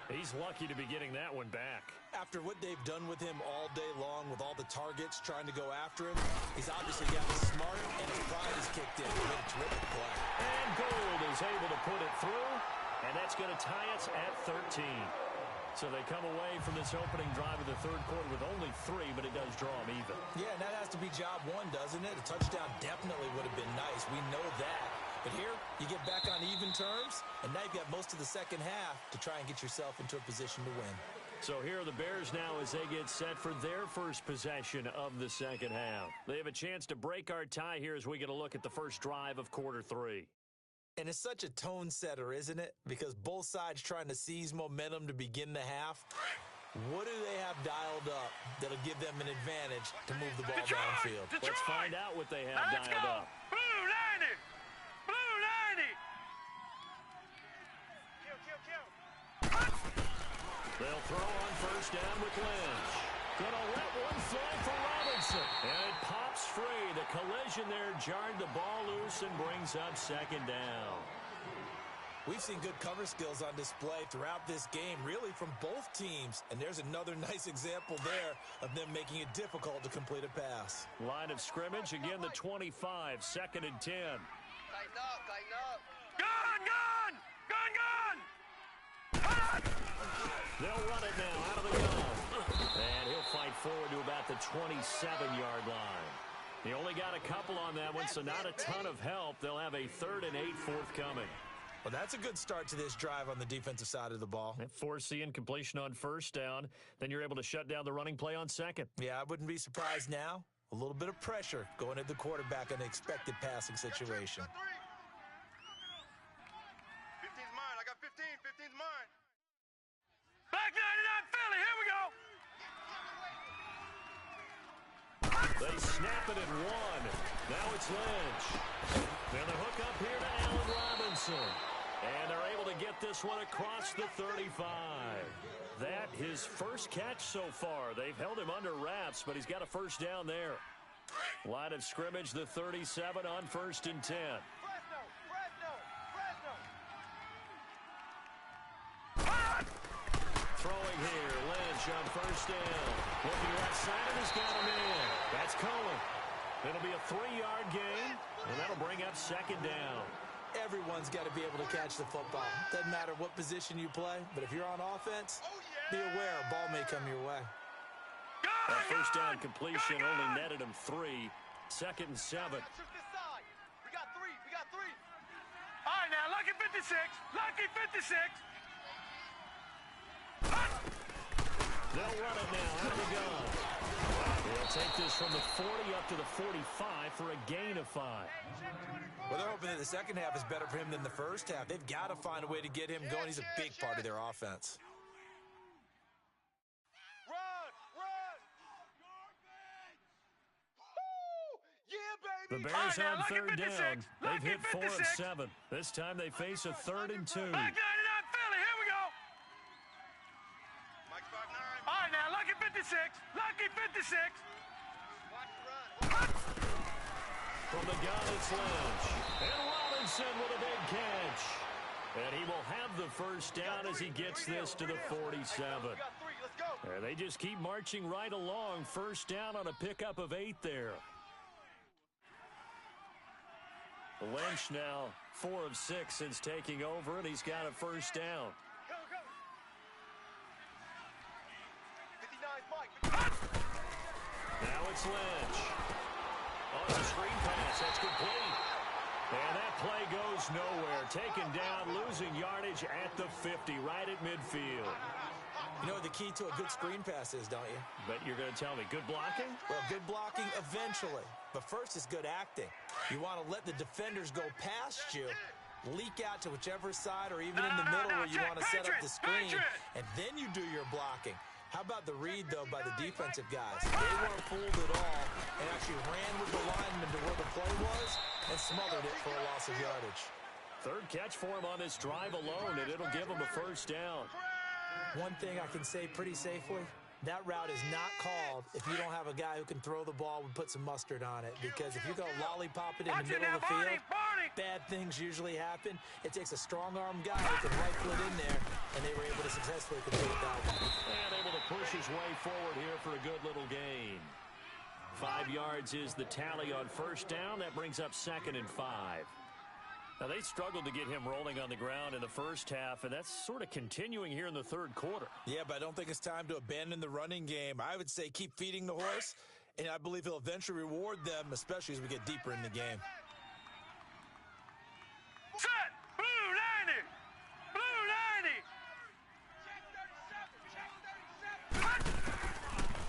He's lucky to be getting that one back. After what they've done with him all day long with all the targets trying to go after him, he's obviously gotten smart and his pride is kicked in. He made a terrific play. And Gould is able to put it through, and that's going to tie us at 13. So they come away from this opening drive of the third quarter with only 3, but it does draw them even. Yeah, and that has to be job one, doesn't it? A touchdown definitely would have been nice. We know that. But here, you get back on even terms, and now you've got most of the second half to try and get yourself into a position to win. So here are the Bears now as they get set for their first possession of the second half. They have a chance to break our tie here as we get a look at the first drive of quarter 3. And it's such a tone setter, isn't it? Because both sides trying to seize momentum to begin the half. What do they have dialed up that'll give them an advantage to move the ball downfield? Let's find out what they have dialed up. Blue 90. Blue 90. They'll throw on first down with Lynch. Gonna let one fly for Robinson. And it pops free. The collision there jarred the ball loose and brings up second down. We've seen good cover skills on display throughout this game, really from both teams. And there's another nice example there of them making it difficult to complete a pass. Line of scrimmage, again the 25, 2nd and 10. Gun! Gun! They'll run it now out of the gun. And he'll fight forward to about the 27-yard line. He only got a couple on that one, so not a ton of help. They'll have a 3rd and 8 forthcoming. Well, that's a good start to this drive on the defensive side of the ball. Force the incompletion on first down. Then you're able to shut down the running play on second. Yeah, I wouldn't be surprised now. A little bit of pressure going at the quarterback in an expected passing situation. 15's mine. I got 15. 15's mine. Back 99 Philly. Here we go. They snap it at 1. Now it's Lynch. Then the hook up here to Allen Robinson. And they're able to get this one across the 35. That his first catch so far. They've held him under wraps, but he's got a first down there. Line of scrimmage, the 37 on 1st and 10. Throwing here, Lynch on first down. Looking left side, and he's got him in. That's Cohen. It'll be a 3-yard gain, and that'll bring up second down. Everyone's got to be able to catch the football. Doesn't matter what position you play, but if you're on offense, be aware a ball may come your way. That first down completion only netted him 3. 2nd and 7. We got three. All right, now, lucky 56. Lucky 56. They'll run it now out of the gun. They'll take this from the 40 up to the 45 for a gain of 5. Well, they're hoping that the second half is better for him than the first half. They've got to find a way to get him going. He's a big part of their offense. The Bears on third down. They've hit 4 of 7. This time they face a 3rd and 2. Back 99 Philly, here we go. All right, now, lucky 56. Lucky 56. From the gun, it's Lynch. And Robinson with a big catch. And he will have the first down as he gets this to the 47. And they just keep marching right along. First down on a pickup of 8 there. Lynch now 4 of 6 since taking over, and he's got a first down. Now it's Lynch. On the screen pass, that's complete. And that play goes nowhere. Taken down, losing yardage at the 50, right at midfield. You know what the key to a good screen pass is, don't you? But you're going to tell me, good blocking? Well, good blocking eventually. But first is good acting. You want to let the defenders go past you, leak out to whichever side or even in the middle where you want to set up the screen, and then you do your blocking. How about the read, though, by the defensive guys? They weren't fooled at all and actually ran with the lineman to where the play was and smothered it for a loss of yardage. Third catch for him on this drive alone, and it'll give him a first down. One thing I can say pretty safely, that route is not called if you don't have a guy who can throw the ball and put some mustard on it. Because if you go lollipop it in the middle of the field, bad things usually happen. It takes a strong-arm guy who can rifle it in there, and they were able to successfully complete that one. And able to push his way forward here for a good little gain. 5 yards is the tally on first down. That brings up 2nd and 5. Now, they struggled to get him rolling on the ground in the first half, and that's sort of continuing here in the third quarter. Yeah, but I don't think it's time to abandon the running game. I would say keep feeding the horse, and I believe he'll eventually reward them, especially as we get deeper in the game. Set! Blue 90! Blue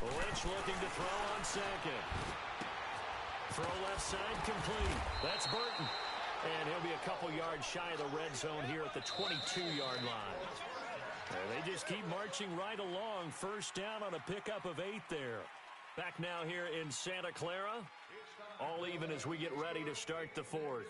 90! Lynch looking to throw on second. Throw left side complete. That's Burton. And he'll be a couple yards shy of the red zone here at the 22-yard line. And they just keep marching right along. First down on a pickup of 8 there. Back now here in Santa Clara. All even as we get ready to start the 4th.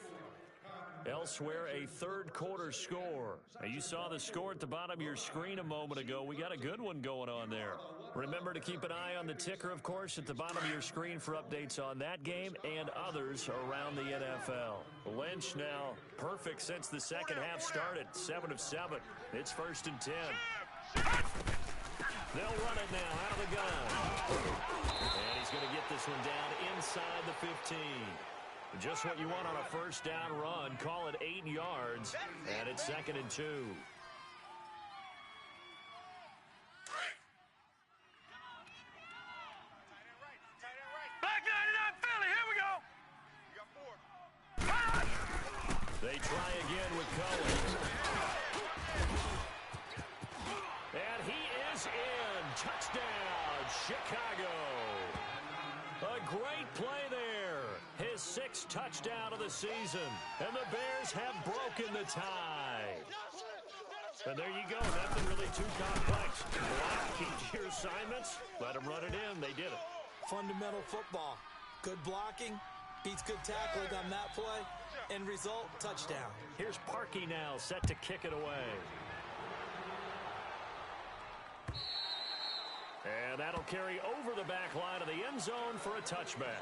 Elsewhere, a third quarter score. Now, you saw the score at the bottom of your screen a moment ago. We got a good one going on there. Remember to keep an eye on the ticker, of course, at the bottom of your screen for updates on that game and others around the NFL. Lynch now perfect since the second half started. 7 of 7. It's 1st and 10. They'll run it now out of the gun. And he's going to get this one down inside the 15. Just what you want on a first down run. Call it 8 yards, and it's 2nd and 2. Back 99 Philly, here we go. They try again with Cohen. And he is in. Touchdown, Chicago. A great play there. His 6th touchdown of the season. And the Bears have broken the tie. And there you go. Nothing really too complex. Block, keep your assignments. Let them run it in. They did it. Fundamental football. Good blocking. Beats good tackling on that play. End result, touchdown. Here's Parkey now set to kick it away. And that'll carry over the back line of the end zone for a touchback.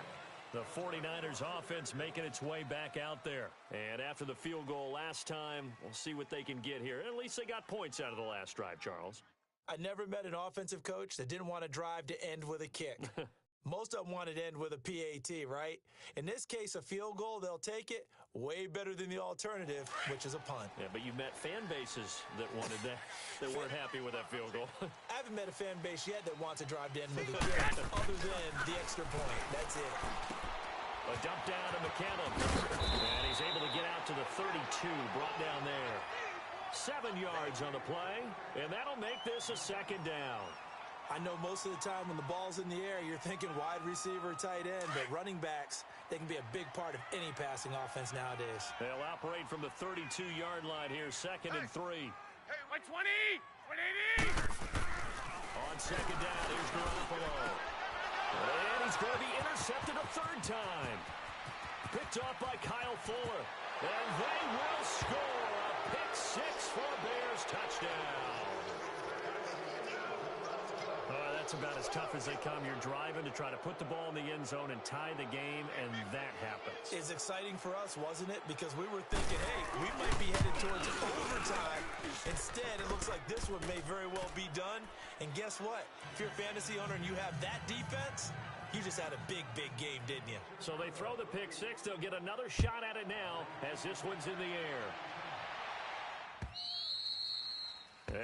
The 49ers offense making its way back out there. And after the field goal last time, we'll see what they can get here. At least they got points out of the last drive, Charles. I never met an offensive coach that didn't want to drive to end with a kick. Most of them wanted to end with a PAT, right? In this case, a field goal, they'll take it. Way better than the alternative, which is a punt. Yeah, but you met fan bases that wanted that, that weren't happy with that field goal. I haven't met a fan base yet that wants to drive to end with a kick, other than the extra point. That's it. A dump down to McKinnon. And he's able to get out to the 32, brought down there. 7 yards on the play, and that'll make this a 2nd down. I know most of the time when the ball's in the air, you're thinking wide receiver, tight end, but running backs, they can be a big part of any passing offense nowadays. They'll operate from the 32-yard line here, 2nd and 3. Hey, 120! 180! On 2nd down, here's Garoppolo. And he's going to be intercepted a 3rd time. Picked off by Kyle Fuller. And they will score a pick 6 for a Bears touchdown. That's about as tough as they come. You're driving to try to put the ball in the end zone and tie the game, and that happens. It's exciting for us, wasn't it? Because we were thinking, hey, we might be headed towards overtime. Instead, it looks like this one may very well be done. And guess what? If you're a fantasy owner and you have that defense, you just had a big, big game, didn't you? So they throw the pick 6. They'll get another shot at it now as this one's in the air.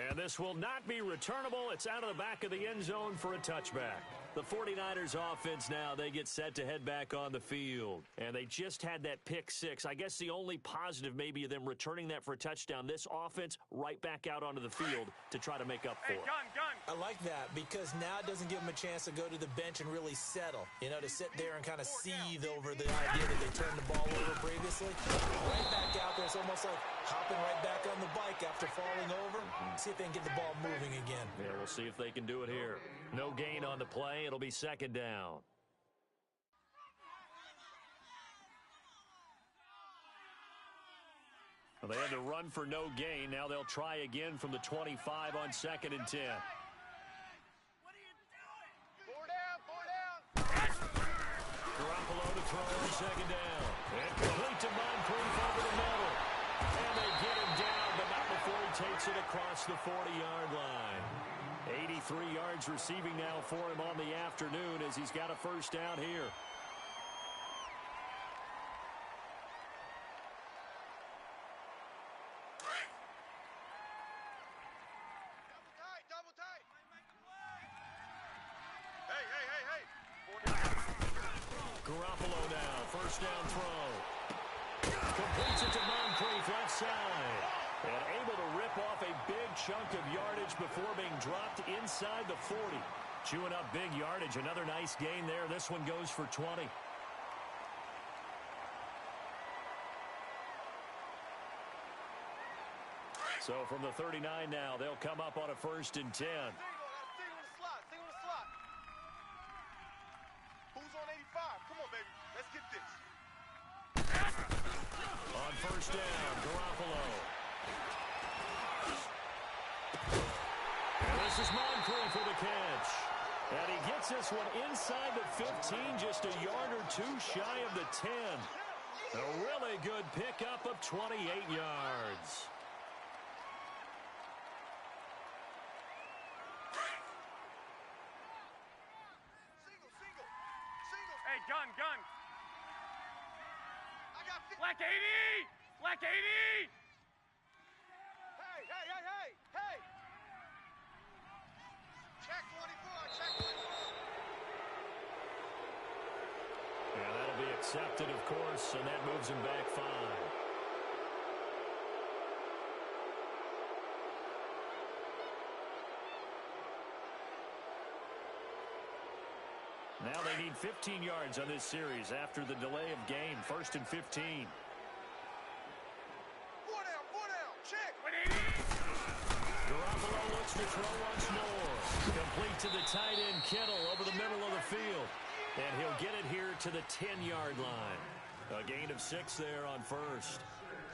And this will not be returnable. It's out of the back of the end zone for a touchback. The 49ers offense now, they get set to head back on the field. And they just had that pick 6. I guess the only positive maybe of them returning that for a touchdown. This offense right back out onto the field to try to make up for it. Gun. I like that because now it doesn't give them a chance to go to the bench and really settle. You know, to sit there and kind of seethe over the idea that they turned the ball over previously. Right back out there. It's almost like hopping right back on the bike after falling over. See if they can get the ball moving again. Yeah, we'll see if they can do it here. No gain on the play. It'll be 2nd down. Well, they had to run for no gain. Now they'll try again from the 25 on 2nd and 10. Garoppolo to throw on 2nd down. And complete to Moncrief over the middle. And they get him down, but not before he takes it across the 40-yard line. 83 yards receiving now for him on the afternoon as he's got a first down here. Double tight. Hey. Garoppolo now, first down throw. Completes it to Moncrief, left side. And able to rip off a big chunk of yardage before being dropped inside the 40. Chewing up big yardage. Another nice gain there. This one goes for 20. So from the 39 now, they'll come up on a 1st and 10. Single on the slot. Who's on 85? Come on, baby. Let's get this. On 1st down, Garoppolo. And this is Moncrief for the catch. And he gets this one inside the 15, just a yard or two shy of the 10. A really good pickup of 28 yards. Single. Hey, gun. I got Black 80! Hey! Check 24. Yeah, that'll be accepted, of course, and that moves him back 5. Now they need 15 yards on this series after the delay of game. 1st and 15. 4 down. Check. 180. Garoppolo looks to throw once more. Complete to the tight end, Kittle, over the middle of the field. And he'll get it here to the 10-yard line. A gain of 6 there on 1st.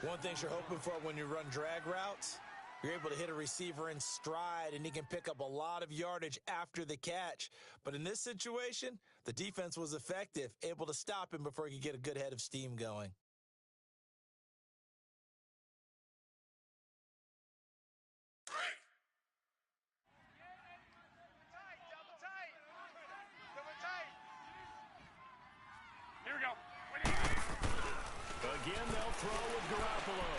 One thing you're hoping for when you run drag routes, you're able to hit a receiver in stride, and he can pick up a lot of yardage after the catch. But in this situation, the defense was effective, able to stop him before he could get a good head of steam going. Here we go. Again, they'll throw with Garoppolo.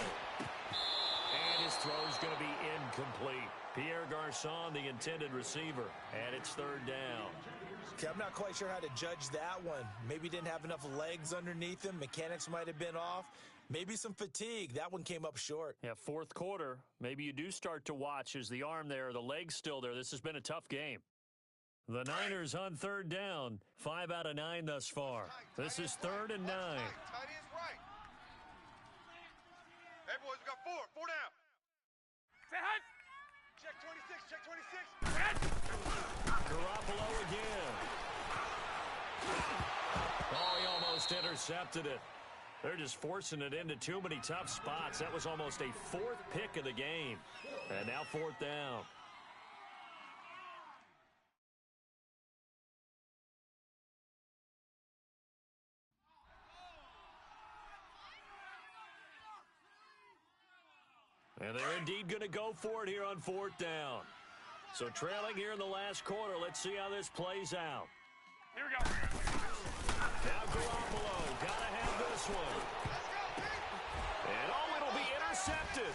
And his throw's going to be incomplete. Pierre Garçon, the intended receiver, and it's 3rd down. Okay, I'm not quite sure how to judge that one. Maybe didn't have enough legs underneath him. Mechanics might have been off. Maybe some fatigue. That one came up short. Yeah, 4th quarter. Maybe you do start to watch. Is the arm there, the leg's still there? This has been a tough game. The Niners on third down. 5 out of 9 thus far. This is 3rd and 9. Tight end's right. Hey, boys, we got 4. 4 down. Say hi. Check 26. Check 26. Garoppolo again. Oh, he almost intercepted it. They're just forcing it into too many tough spots. That was almost a 4th pick of the game. And now 4th down. And they're indeed going to go for it here on 4th down. So trailing here in the last quarter. Let's see how this plays out. Here we go. Now Garoppolo. Got to have this one. And oh, it'll be intercepted.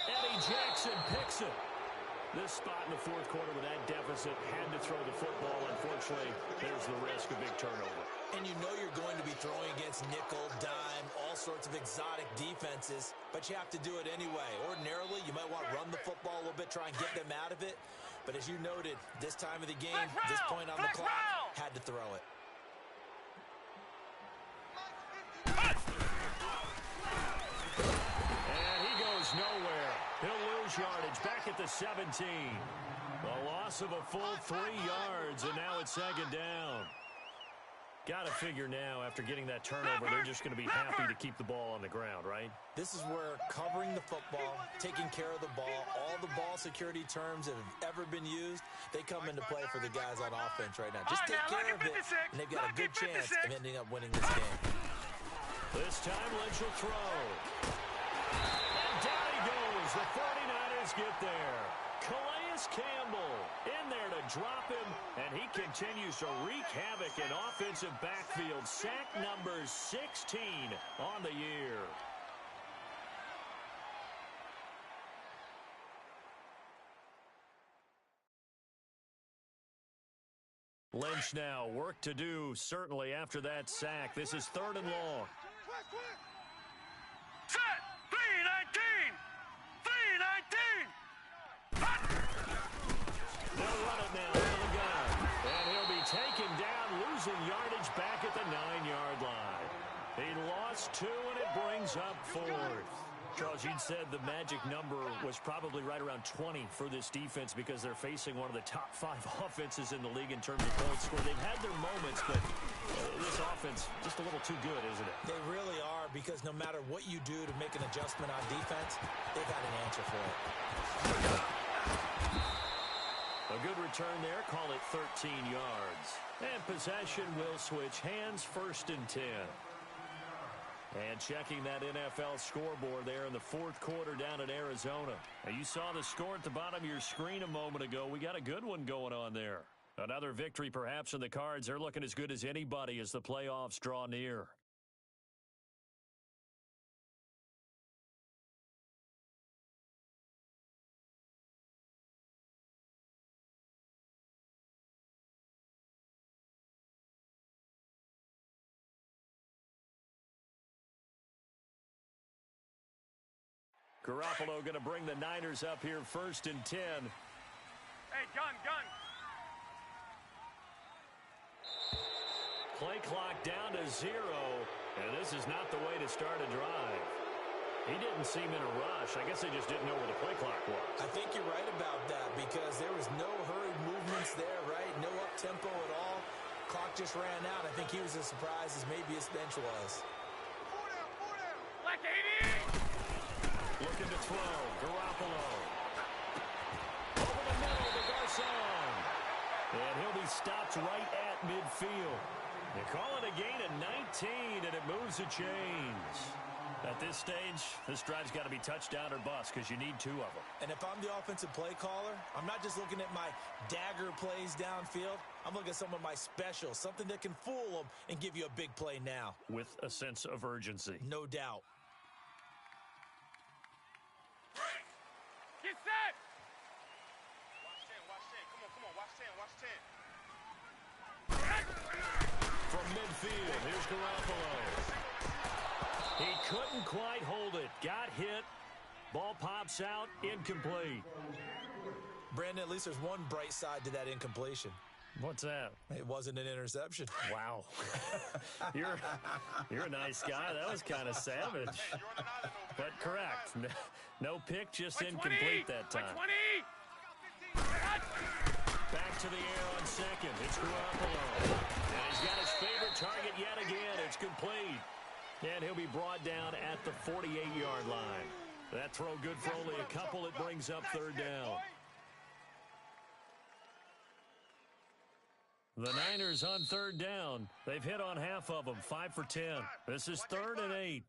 Eddie Jackson picks it. This spot in the 4th quarter with that deficit, had to throw the football. Unfortunately, there's the risk of big turnover. And you know you're going to be throwing against nickel, dime, all sorts of exotic defenses, but you have to do it anyway. Ordinarily, you might want to run the football a little bit, try and get them out of it. But as you noted, this time of the game, this point on the clock, had to throw it. And he goes nowhere. He'll lose yardage back at the 17. A loss of a full 3 yards, and now it's 2nd down. Got to figure now, after getting that turnover, they're just going to be happy to keep the ball on the ground, right? This is where covering the football, taking care of the ball, all the ball security terms that have ever been used, they come into play for the guys on offense right now. Just take care of it, and they've got a good chance of ending up winning this game. This time, Lynch will throw. And down he goes. The 49ers get there. Calais Campbell in there to drop him, and he continues to wreak havoc in offensive backfield. Sack number 16 on the year. Lynch now, work to do, certainly, after that sack. This is 3rd and long. Set. 3-19. 3-19. They'll run it now out of the gun. And he'll be taken down, losing yardage back at the 9-yard line. He lost 2, and it brings up 4th. Charles, you'd said the magic number was probably right around 20 for this defense because they're facing one of the top 5 offenses in the league in terms of points scored. They've had their moments, but this offense just a little too good, isn't it? They really are, because no matter what you do to make an adjustment on defense, they've got an answer for it. A good return there, call it 13 yards. And possession will switch hands, 1st and 10. And checking that NFL scoreboard there in the 4th quarter down in Arizona. Now, you saw the score at the bottom of your screen a moment ago. We got a good one going on there. Another victory perhaps in the cards. They're looking as good as anybody as the playoffs draw near. Garoppolo going to bring the Niners up here 1st and 10. Hey, gun. Play clock down to 0, and this is not the way to start a drive. He didn't seem in a rush. I guess they just didn't know where the play clock was. I think you're right about that, because there was no hurried movements there, right? No up-tempo at all. Clock just ran out. I think he was as surprised as maybe his bench was. 4 down. Like 80. Looking to throw. Garoppolo. Over the middle to Garcon. And he'll be stopped right at midfield. They call it a gain of 19, and it moves the chains. At this stage, this drive's got to be touchdown or bust, because you need 2 of them. And if I'm the offensive play caller, I'm not just looking at my dagger plays downfield. I'm looking at some of my specials, something that can fool them and give you a big play now. With a sense of urgency. No doubt. Get set. Watch 10. Come on. Watch 10. From midfield, here's Garoppolo. He couldn't quite hold it. Got hit. Ball pops out. Incomplete. Brandon, at least there's one bright side to that incompletion. What's that? It wasn't an interception. Wow. You're a nice guy. That was kind of savage. But correct. No pick, just incomplete that time. Back to the air on second. It's Garoppolo. And he's got his favorite target yet again. It's complete. And he'll be brought down at the 48-yard line. That throw good for only a couple. It brings up third down. The Niners on third down. They've hit on half of them, 5 for 10. This is 3rd and 8.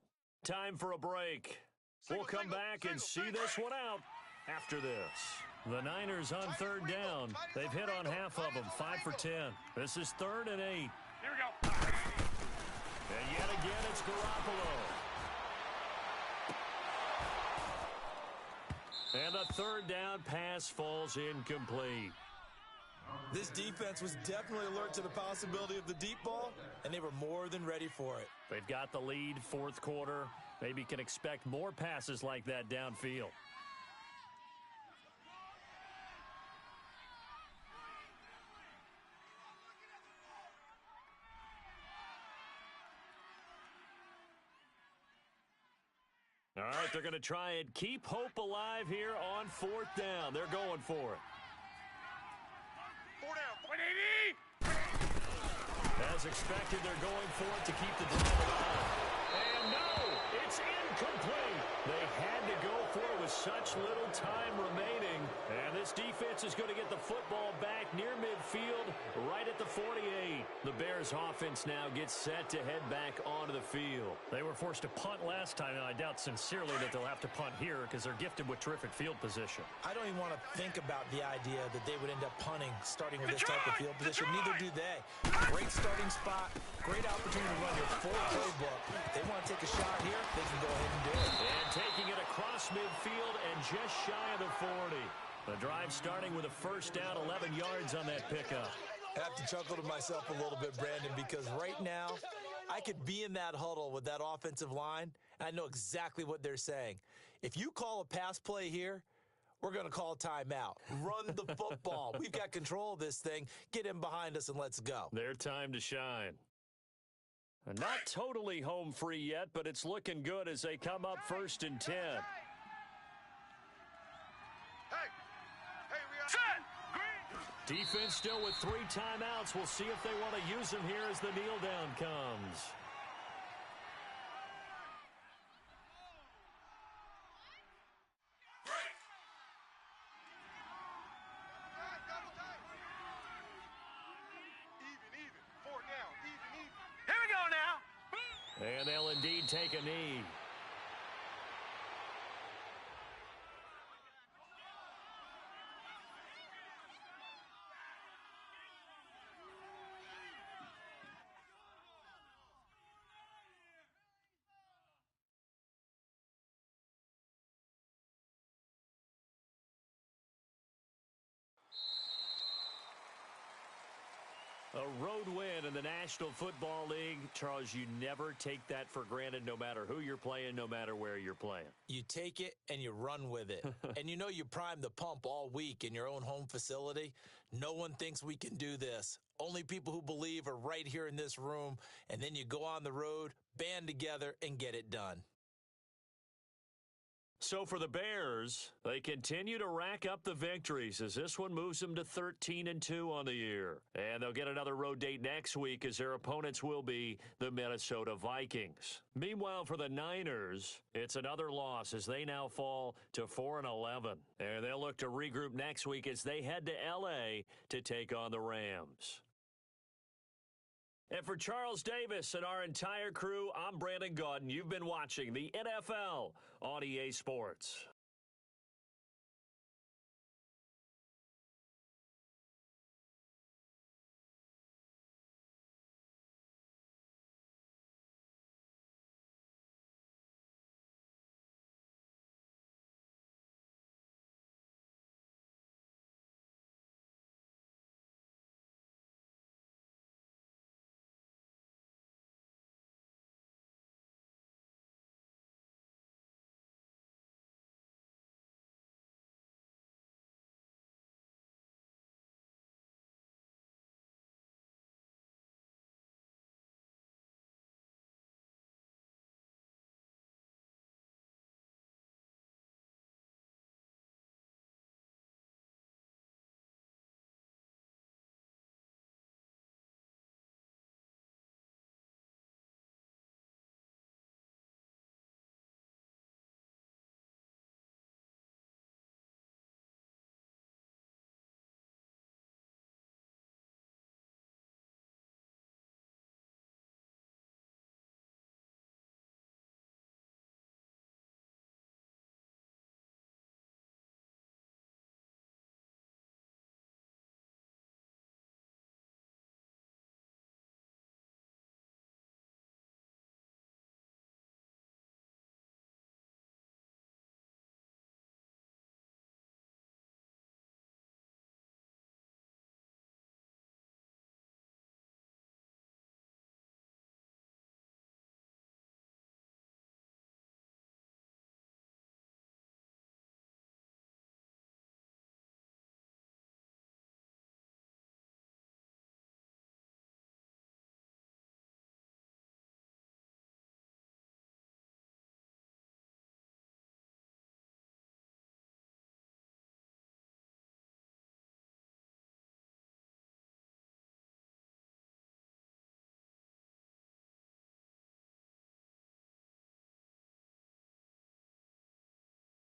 Time for a break. We'll come back and see this one out after this. The Niners on third down. They've hit on half of them, 5 for 10. This is 3rd and 8. Here we go. And yet again, it's Garoppolo. And the third down pass falls incomplete. This defense was definitely alert to the possibility of the deep ball, and they were more than ready for it. They've got the lead, fourth quarter. Maybe can expect more passes like that downfield. All right, they're going to try and keep hope alive here on fourth down. They're going for it. 4 down. 180. As expected, they're going for it to keep the drive alive. And no, it's incomplete. They had to go for it with such little time remaining. And this defense is going to get the football back near midfield, right at the 48. The Bears offense now gets set to head back onto the field. They were forced to punt last time, and I doubt sincerely that they'll have to punt here because they're gifted with terrific field position. I don't even want to think about the idea that they would end up punting starting with this type of field position. Neither do they. Great starting spot, great opportunity to run your full playbook. If they want to take a shot here, they can go ahead and do it. And taking it across midfield and just shy of the 40. The drive starting with a first down, 11 yards on that pickup. I have to chuckle to myself a little bit, Brandon, because right now I could be in that huddle with that offensive line, and I know exactly what they're saying. If you call a pass play here, we're going to call a timeout. Run the football. We've got control of this thing. Get in behind us and let's go. Their time to shine. Not totally home free yet, but it's looking good as they come up 1st and 10. Defense still with 3 timeouts. We'll see if they want to use them here as the kneel down comes. Even. 4 down. Even. Here we go now. And they'll indeed take a knee. A road win in the National Football League. Charles, you never take that for granted no matter who you're playing, no matter where you're playing. You take it and you run with it. And you know you prime the pump all week in your own home facility. No one thinks we can do this. Only people who believe are right here in this room. And then you go on the road, band together, and get it done. So for the Bears, they continue to rack up the victories as this one moves them to 13-2 on the year. And they'll get another road date next week as their opponents will be the Minnesota Vikings. Meanwhile, for the Niners, it's another loss as they now fall to 4-11. And they'll look to regroup next week as they head to L.A. to take on the Rams. And for Charles Davis and our entire crew, I'm Brandon Gaudin. You've been watching the NFL on EA Sports.